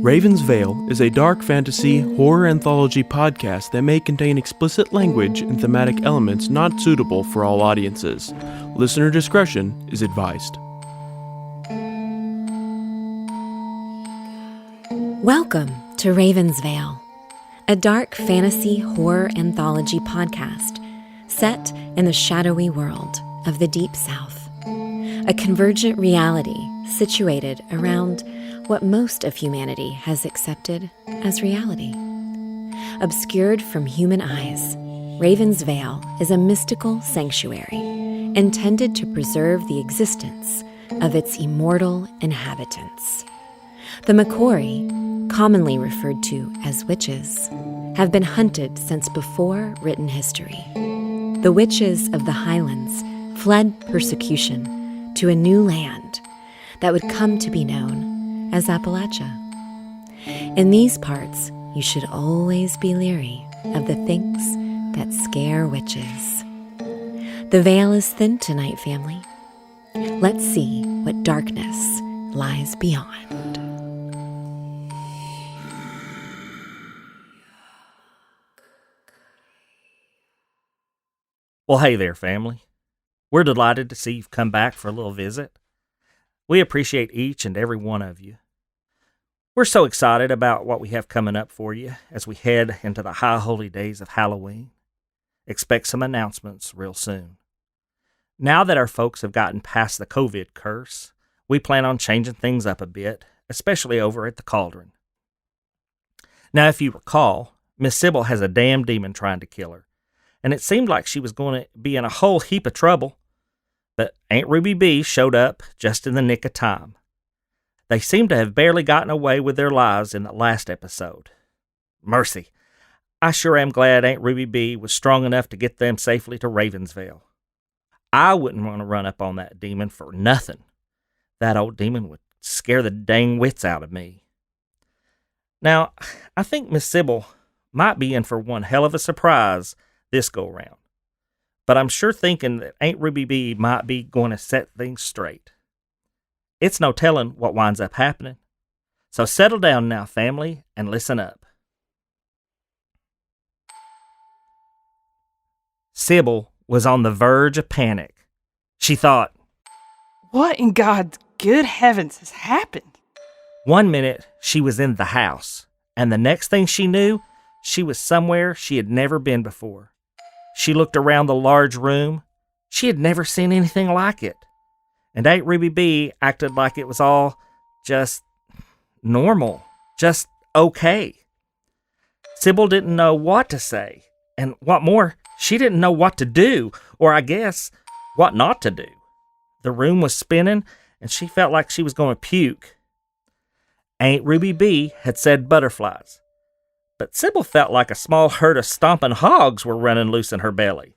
Ravens Vail is a dark fantasy horror anthology podcast that may contain explicit language and thematic elements not suitable for all audiences. Listener discretion is advised. Welcome to Ravens Vail, a dark fantasy horror anthology podcast set in the shadowy world of the Deep South, a convergent reality situated around what most of humanity has accepted as reality. Obscured from human eyes, Ravens Vail is a mystical sanctuary intended to preserve the existence of its immortal inhabitants. The Macquarie, commonly referred to as witches, have been hunted since before written history. The witches of the Highlands fled persecution to a new land that would come to be known as Appalachia. In these parts, you should always be leery of the things that scare witches. The veil is thin tonight, family. Let's see what darkness lies beyond. Well, hey there, family. We're delighted to see you've come back for a little visit. We appreciate each and every one of you. We're so excited about what we have coming up for you as we head into the high holy days of Halloween. Expect some announcements real soon. Now that our folks have gotten past the COVID curse, we plan on changing things up a bit, especially over at the Cauldron. Now, if you recall, Miss Sibyl has a damn demon trying to kill her, and it seemed like she was going to be in a whole heap of trouble. But Aunt Ruby Bea showed up just in the nick of time. They seem to have barely gotten away with their lives in the last episode. Mercy, I sure am glad Aunt Ruby Bea was strong enough to get them safely to Ravens Vail. I wouldn't want to run up on that demon for nothing. That old demon would scare the dang wits out of me. Now, I think Miss Sibyl might be in for one hell of a surprise this go-round. But I'm sure thinking that Aunt Ruby Bea might be going to set things straight. It's no telling what winds up happening. So settle down now, family, and listen up. Sibyl was on the verge of panic. She thought, what in God's good heavens has happened? One minute she was in the house, and the next thing she knew, she was somewhere she had never been before. She looked around the large room. She had never seen anything like it. And Aunt Ruby Bea acted like it was all just normal, just okay. Sibyl didn't know what to say. And what more, she didn't know what to do, or I guess, what not to do. The room was spinning, and she felt like she was going to puke. Aunt Ruby Bea had said butterflies. But Sibyl felt like a small herd of stomping hogs were running loose in her belly.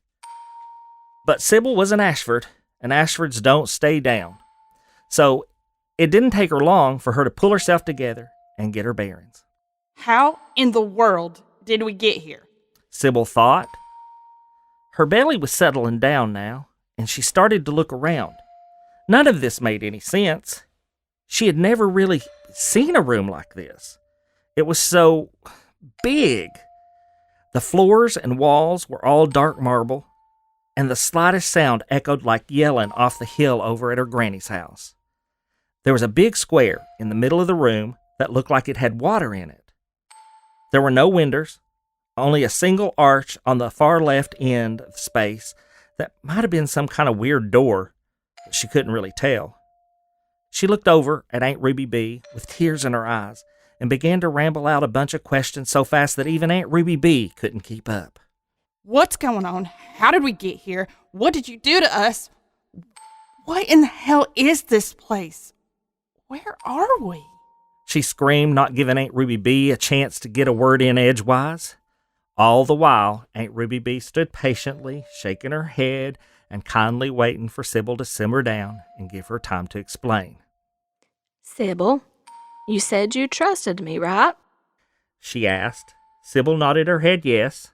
But Sibyl was an Ashford, and Ashfords don't stay down. So it didn't take her long for her to pull herself together and get her bearings. How in the world did we get here? Sibyl thought. Her belly was settling down now, and she started to look around. None of this made any sense. She had never really seen a room like this. It was so big. The floors and walls were all dark marble, and the slightest sound echoed like yelling off the hill over at her granny's house. There was a big square in the middle of the room that looked like it had water in it. There were no windows, only a single arch on the far left end of the space that might have been some kind of weird door, but she couldn't really tell. She looked over at Aunt Ruby Bea with tears in her eyes and began to ramble out a bunch of questions so fast that even Aunt Ruby Bea couldn't keep up. What's going on? How did we get here? What did you do to us? What in the hell is this place? Where are we? She screamed, not giving Aunt Ruby Bea a chance to get a word in edgewise. All the while, Aunt Ruby Bea stood patiently, shaking her head and kindly waiting for Sibyl to simmer down and give her time to explain. Sibyl, you said you trusted me, right? She asked. Sibyl nodded her head yes.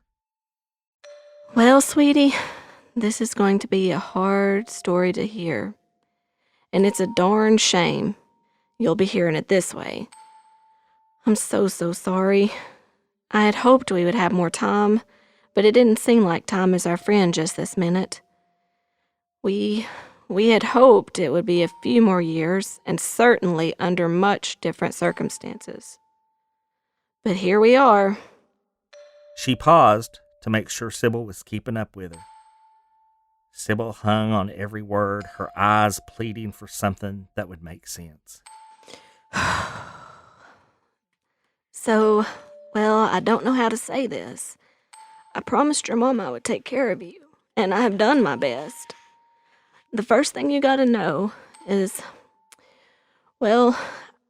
Well, sweetie, this is going to be a hard story to hear. And it's a darn shame you'll be hearing it this way. I'm so sorry. I had hoped we would have more time, but it didn't seem like time is our friend just this minute. We had hoped it would be a few more years, and certainly under much different circumstances. But here we are. She paused to make sure Sibyl was keeping up with her. Sibyl hung on every word, her eyes pleading for something that would make sense. So, well, I don't know how to say this. I promised your mom I would take care of you, and I have done my best. The first thing you gotta know is, well,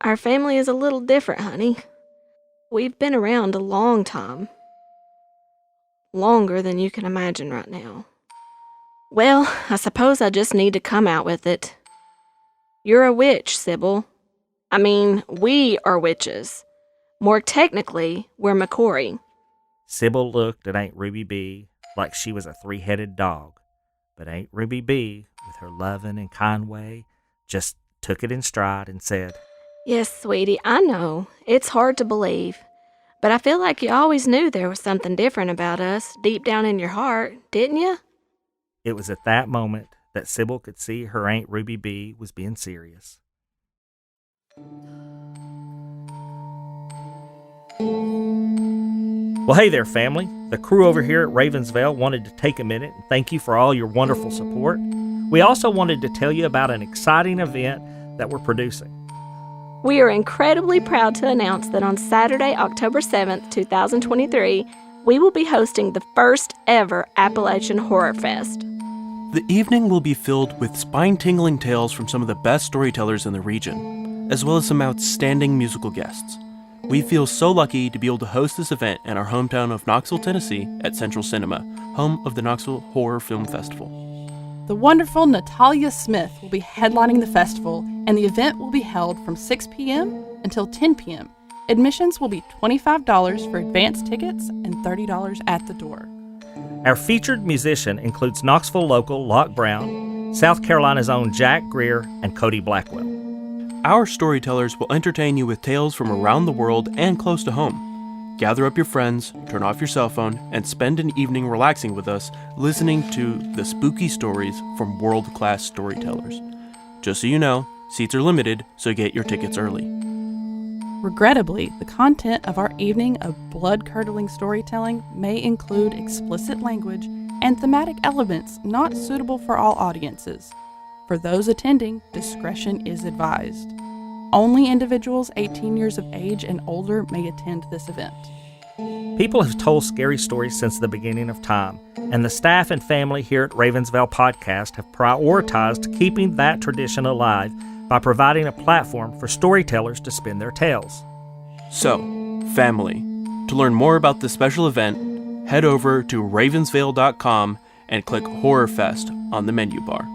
our family is a little different, honey. We've been around a long time. Longer than you can imagine right now. Well, I suppose I just need to come out with it. You're a witch, Sibyl. I mean, we are witches. More technically, we're McCory. Sibyl looked at Aunt Ruby Bea like she was a three-headed dog, but Aunt Ruby Bea, with her loving and kind way, just took it in stride and said, Yes, sweetie, I know. It's hard to believe. But I feel like you always knew there was something different about us, deep down in your heart, didn't you? It was at that moment that Sibyl could see her Aunt Ruby Bea was being serious. Well, hey there, family. The crew over here at Ravens Vail wanted to take a minute and thank you for all your wonderful support. We also wanted to tell you about an exciting event that we're producing. We are incredibly proud to announce that on Saturday, October 7th, 2023, we will be hosting the first ever Appalachian Horror Fest. The evening will be filled with spine-tingling tales from some of the best storytellers in the region, as well as some outstanding musical guests. We feel so lucky to be able to host this event in our hometown of Knoxville, Tennessee at Central Cinema, home of the Knoxville Horror Film Festival. The wonderful Natalia Smith will be headlining the festival, and the event will be held from 6 p.m. until 10 p.m. Admissions will be $25 for advance tickets and $30 at the door. Our featured musician includes Knoxville local Locke Brown, South Carolina's own Jack Greer, and Cody Blackwell. Our storytellers will entertain you with tales from around the world and close to home. Gather up your friends, turn off your cell phone, and spend an evening relaxing with us, listening to the spooky stories from world-class storytellers. Just so you know, seats are limited, so get your tickets early. Regrettably, the content of our evening of blood-curdling storytelling may include explicit language and thematic elements not suitable for all audiences. For those attending, discretion is advised. Only individuals 18 years of age and older may attend this event. People have told scary stories since the beginning of time, and the staff and family here at Ravens Vail Podcast have prioritized keeping that tradition alive by providing a platform for storytellers to spin their tales. So, family, to learn more about this special event, head over to ravensvail.com and click Horror Fest on the menu bar.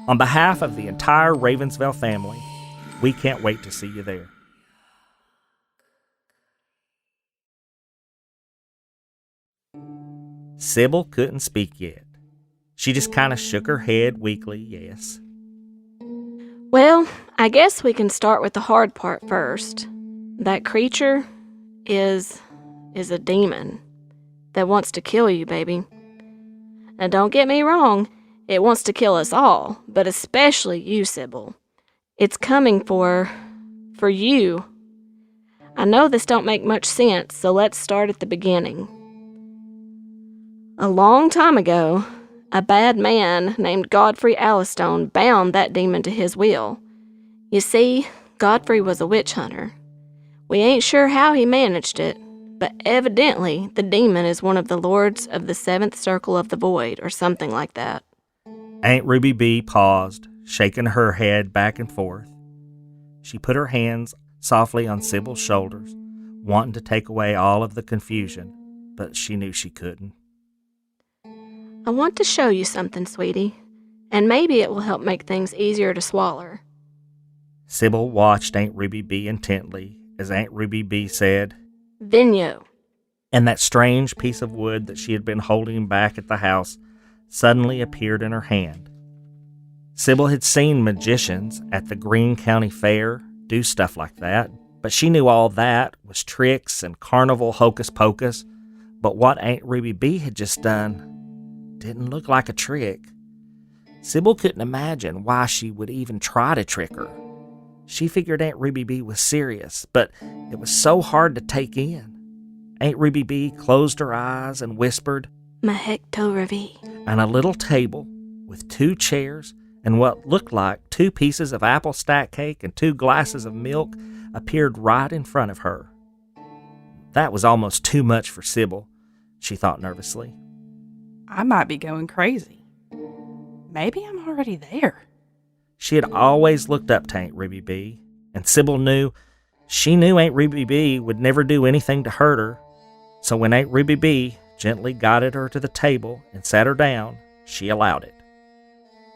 On behalf of the entire Ravens Vail family, we can't wait to see you there. Sibyl couldn't speak yet. She just kind of shook her head weakly, yes. Well, I guess we can start with the hard part first. That creature is a demon that wants to kill you, baby. Now don't get me wrong, it wants to kill us all, but especially you, Sibyl. It's coming for you. I know this don't make much sense, so let's start at the beginning. A long time ago, a bad man named Godfrey Allistone bound that demon to his will. You see, Godfrey was a witch hunter. We ain't sure how he managed it, but evidently the demon is one of the lords of the seventh circle of the void, or something like that. Aunt Ruby Bea paused, shaking her head back and forth. She put her hands softly on Sibyl's shoulders, wanting to take away all of the confusion, but she knew she couldn't. I want to show you something, sweetie, and maybe it will help make things easier to swallow. Sibyl watched Aunt Ruby Bea intently as Aunt Ruby Bea said, Vinyo. And that strange piece of wood that she had been holding back at the house suddenly appeared in her hand. Sibyl had seen magicians at the Greene County Fair do stuff like that, But she knew all that was tricks and carnival hocus-pocus. But what Aunt Ruby Bea had just done didn't look like a trick. Sibyl couldn't imagine why she would even try to trick her. She figured Aunt Ruby Bea was serious, but it was so hard to take in. Aunt Ruby Bea closed her eyes and whispered, Mahecto-Ravi. and a little table with 2 chairs and what looked like 2 pieces of apple stack cake and 2 glasses of milk appeared right in front of her. That was almost too much for Sibyl, she thought nervously. I might be going crazy. Maybe I'm already there. She had always looked up to Aunt Ruby Bea, and Sibyl knew Aunt Ruby Bea would never do anything to hurt her. So when Aunt Ruby Bea gently guided her to the table and sat her down, she allowed it.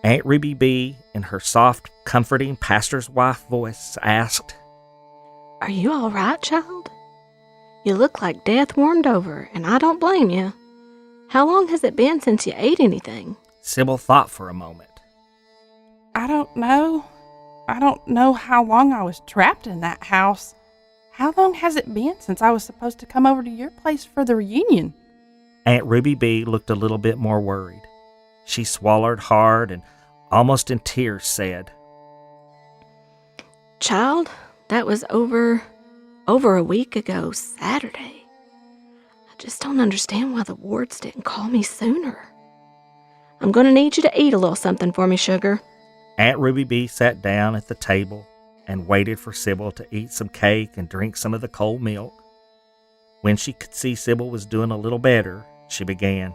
Aunt Ruby Bea, in her soft, comforting pastor's wife voice, asked, Are you all right, child? You look like death warmed over, and I don't blame you. How long has it been since you ate anything? Sibyl thought for a moment. I don't know. I don't know how long I was trapped in that house. How long has it been since I was supposed to come over to your place for the reunion? Aunt Ruby Bea looked a little bit more worried. She swallowed hard and, almost in tears, said, Child, that was over a week ago Saturday. I just don't understand why the wards didn't call me sooner. I'm going to need you to eat a little something for me, sugar. Aunt Ruby Bea sat down at the table and waited for Sibyl to eat some cake and drink some of the cold milk. When she could see Sibyl was doing a little better, she began.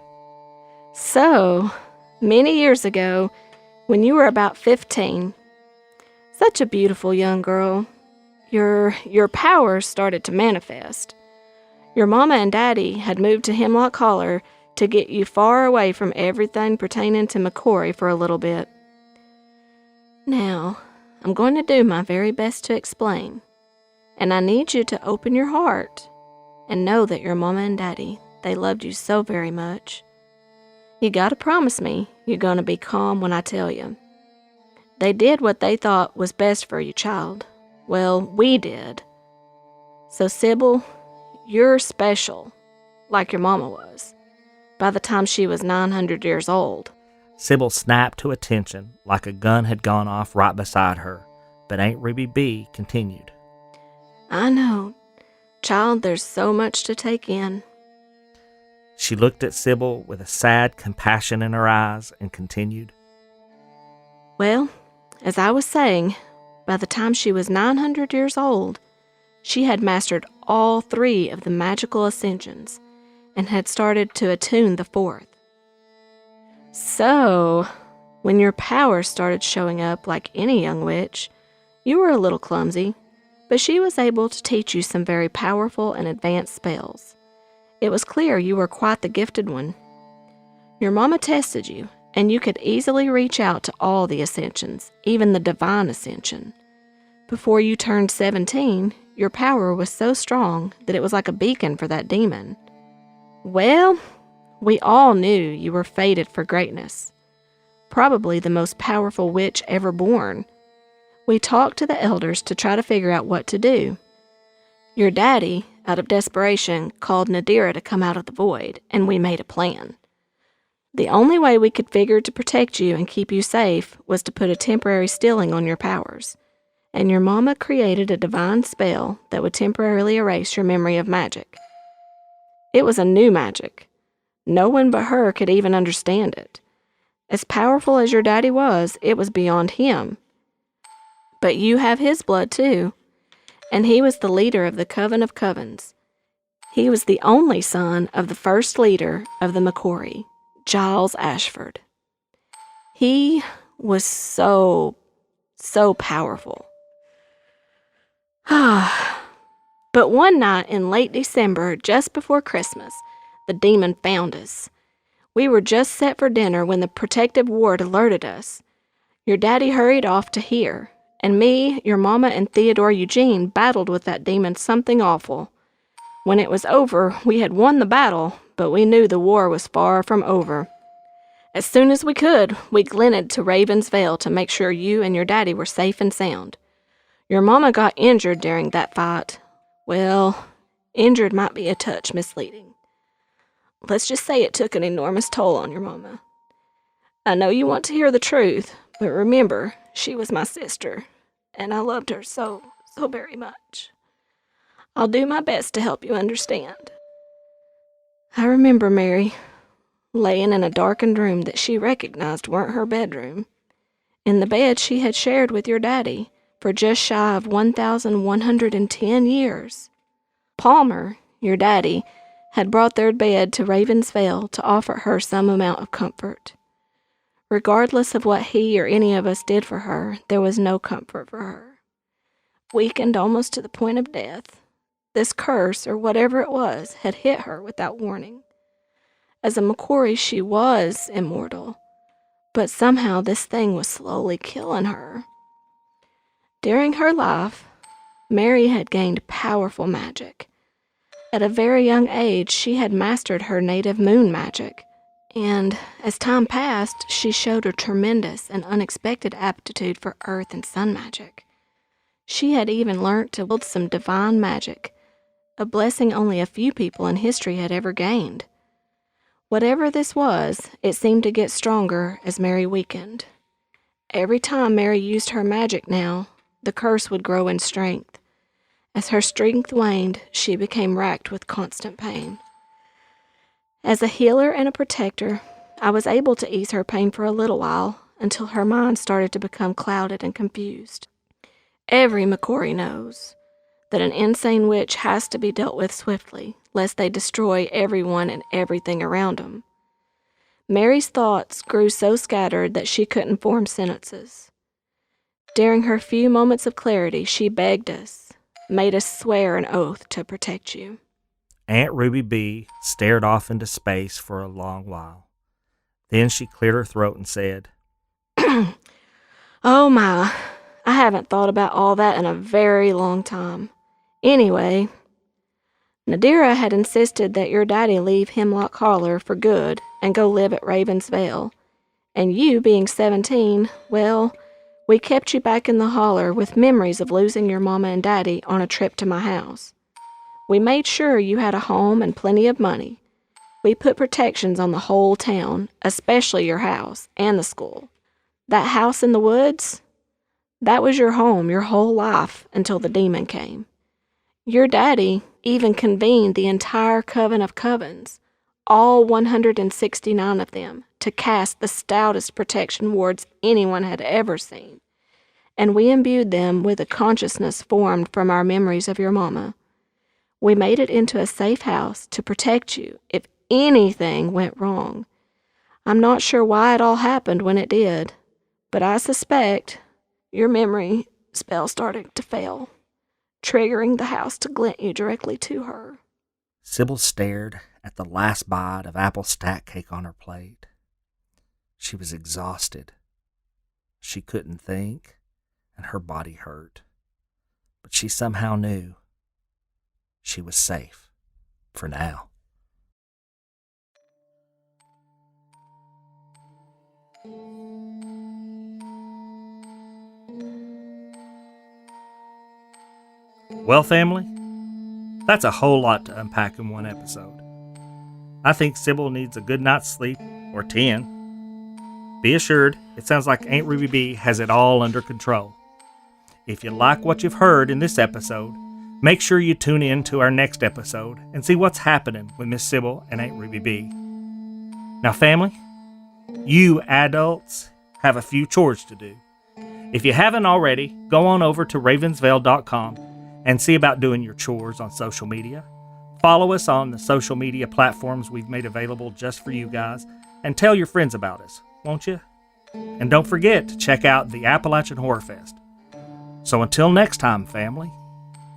So, many years ago, when you were about 15, such a beautiful young girl, your powers started to manifest. Your mama and daddy had moved to Hemlock Holler to get you far away from everything pertaining to McCory for a little bit. Now, I'm going to do my very best to explain, and I need you to open your heart and know that your mama and daddy, they loved you so very much. You gotta promise me you're gonna be calm when I tell you. They did what they thought was best for you, child. Well, we did. So, Sibyl, you're special, like your mama was, by the time she was 900 years old. Sibyl snapped to attention like a gun had gone off right beside her, but Aunt Ruby Bea continued. I know. Child, there's so much to take in. She looked at Sibyl with a sad compassion in her eyes and continued. Well, as I was saying, by the time she was 900 years old, she had mastered all 3 of the magical ascensions and had started to attune the 4th. So, when your powers started showing up like any young witch, you were a little clumsy, but she was able to teach you some very powerful and advanced spells. It was clear you were quite the gifted one. Your mama tested you, and you could easily reach out to all the ascensions, even the DeVan ascension. Before you turned 17, your power was so strong that it was like a beacon for that demon. Well, we all knew you were fated for greatness. Probably the most powerful witch ever born. We talked to the elders to try to figure out what to do. Your daddy, out of desperation, called Nadira to come out of the void, and we made a plan. The only way we could figure to protect you and keep you safe was to put a temporary stilling on your powers, and your mama created a divine spell that would temporarily erase your memory of magic. It was a new magic. No one but her could even understand it. As powerful as your daddy was, it was beyond him. But you have his blood too, and he was the leader of the Coven of Covens. He was the only son of the first leader of the McCory, Giles Ashford. He was so powerful. But one night in late December, just before Christmas, the demon found us. We were just set for dinner when the protective ward alerted us. Your daddy hurried off to here, and me, your mama, and Theodore Eugene battled with that demon something awful. When it was over, we had won the battle, but we knew the war was far from over. As soon as we could, we glinted to Ravens Vail to make sure you and your daddy were safe and sound. Your mama got injured during that fight. Well, injured might be a touch misleading. Let's just say it took an enormous toll on your mama. I know you want to hear the truth, but remember, she was my sister, and I loved her so very much. I'll do my best to help you understand. I remember Mary laying in a darkened room that she recognized weren't her bedroom, in the bed she had shared with your daddy for just shy of 1,110 years. Palmer, your daddy, had brought their bed to Ravens Vail to offer her some amount of comfort. Regardless of what he or any of us did for her, there was no comfort for her. Weakened almost to the point of death, this curse, or whatever it was, had hit her without warning. As a McCory, she was immortal, but somehow this thing was slowly killing her. During her life, Mary had gained powerful magic. At a very young age, she had mastered her native moon magic, and as time passed, she showed a tremendous and unexpected aptitude for earth and sun magic. She had even learnt to wield some DeVan magic, a blessing only a few people in history had ever gained. Whatever this was, it seemed to get stronger as Mary weakened. Every time Mary used her magic now, the curse would grow in strength. As her strength waned, she became racked with constant pain. As a healer and a protector, I was able to ease her pain for a little while, until her mind started to become clouded and confused. Every McCory knows that an insane witch has to be dealt with swiftly, lest they destroy everyone and everything around them. Mary's thoughts grew so scattered that she couldn't form sentences. During her few moments of clarity, she begged us, made us swear an oath to protect you. Aunt Ruby Bea stared off into space for a long while. Then she cleared her throat and said, Oh my, I haven't thought about all that in a very long time. Anyway, Nadira had insisted that your daddy leave Hemlock Holler for good and go live at Ravens Vail. And you, being 17, well, we kept you back in the holler with memories of losing your mama and daddy on a trip to my house. We made sure you had a home and plenty of money. We put protections on the whole town, especially your house and the school. That house in the woods, that was your home your whole life until the demon came. Your daddy even convened the entire Coven of Covens, all 169 of them, to cast the stoutest protection wards anyone had ever seen. And we imbued them with a consciousness formed from our memories of your mama. We made it into a safe house to protect you if anything went wrong. I'm not sure why it all happened when it did, but I suspect your memory spell started to fail, triggering the house to glint you directly to her. Sibyl stared at the last bite of apple stack cake on her plate. She was exhausted. She couldn't think, and her body hurt. But she somehow knew she was safe for now. Well, family, that's a whole lot to unpack in one episode. I think Sibyl needs a good night's sleep, or 10. Be assured, it sounds like Aunt Ruby Bea has it all under control. If you like what you've heard in this episode, make sure you tune in to our next episode and see what's happening with Miss Sibyl and Aunt Ruby Bea. Now, family, you adults have a few chores to do. If you haven't already, go on over to ravensvail.com and see about doing your chores on social media. Follow us on the social media platforms we've made available just for you guys, and tell your friends about us, won't you? And don't forget to check out the Appalachian Horror Fest. So until next time, family,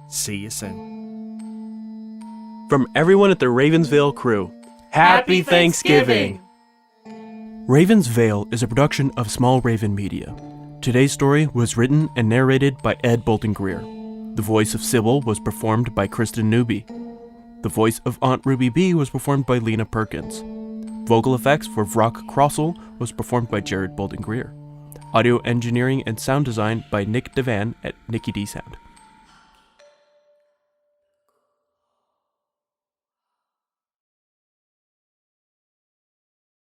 see you soon. From everyone at the Ravens Vail crew, Happy Thanksgiving! Ravens Vail is a production of Small Raven Media. Today's story was written and narrated by Ed Bolden-Greer. The voice of Sibyl was performed by Kristen Newby. The voice of Aunt Ruby Bea was performed by Lena Perkins. Vocal effects for Vrock Crossel was performed by Jeryd Bolden-Greer. Audio engineering and sound design by Nick DeVan at Nicky D Sound.